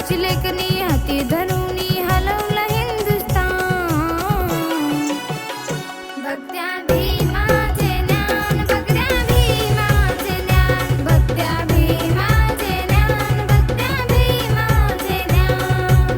वीराची लेखनी हाती धनुनी हलवला हिंदुस्थान. भक्त्या भीमाचे ज्ञान, भक्त्या भीमाचे ज्ञान, भक्त्या भीमाचे ज्ञान, भक्त्या भीमाचे ज्ञान.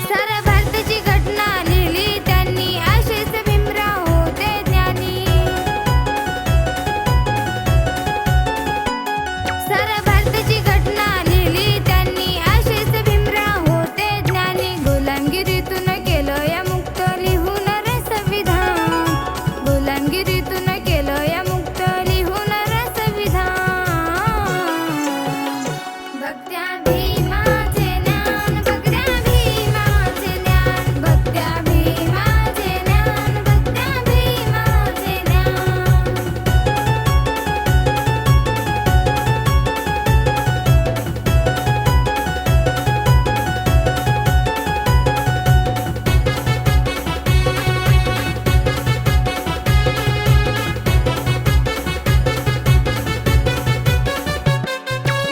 साऱ्या भारताची घटना लिहिली त्यांनी, असेच भीमराव होते ज्ञानी. साऱ्या भारताची घटना लिहिली त्यांनी, असेच भीमराव होते ज्ञानी. गुलामगिरीतून केलं या मुक्त लिहून रे संविधान, गुलामगिरीतून केलं या मुक्त लिहून रे संविधान. भक्त्या भीमाचे ज्ञान, भक्त्या भीमाचे ज्ञान, भक्त्या भीमाचे ज्ञान, भक्त्या भीमाचे ज्ञान.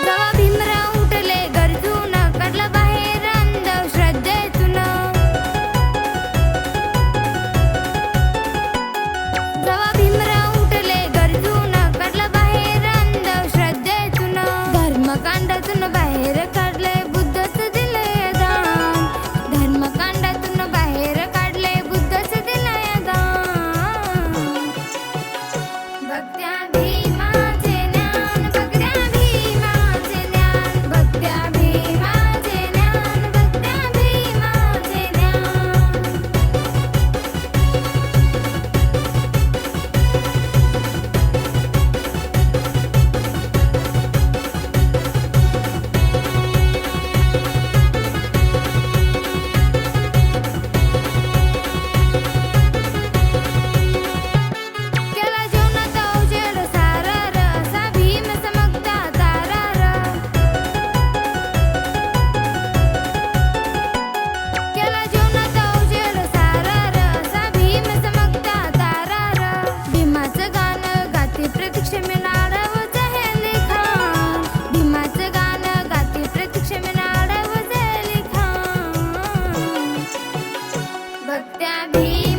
जेव्हा भीमराव उठले गरजून, काढला बाहेर अंधश्रद्धेतून. जेव्हा भीमराव उठले गरजून, काढला बाहेर अंधश्रद्धेतून. धर्मकांडातून बाहेर काढले बुद्धच दिले दान, धर्मकांडातून बाहेर काढले बुद्धच दिले दान. भक्त्या भीमाचे ज्ञान, भक्त्या भीमाचे ज्ञान, भक्त्या भीमाचे ज्ञान, भक्त्या भीमाचे ज्ञान. केला जीवनाचा उजेड सारा र, असा भीम चमकता तारा र. केला जीवनाचा उजेड सारा र, असा भीम चमकता तारा र. भीमाचं गाणं गाती प्रत्यक्ष मिळावंच हे लिखाण, भीमाचं गाणं गाती प्रत्यक्ष मिळावंच हे लिखाण. भक्त्या भीम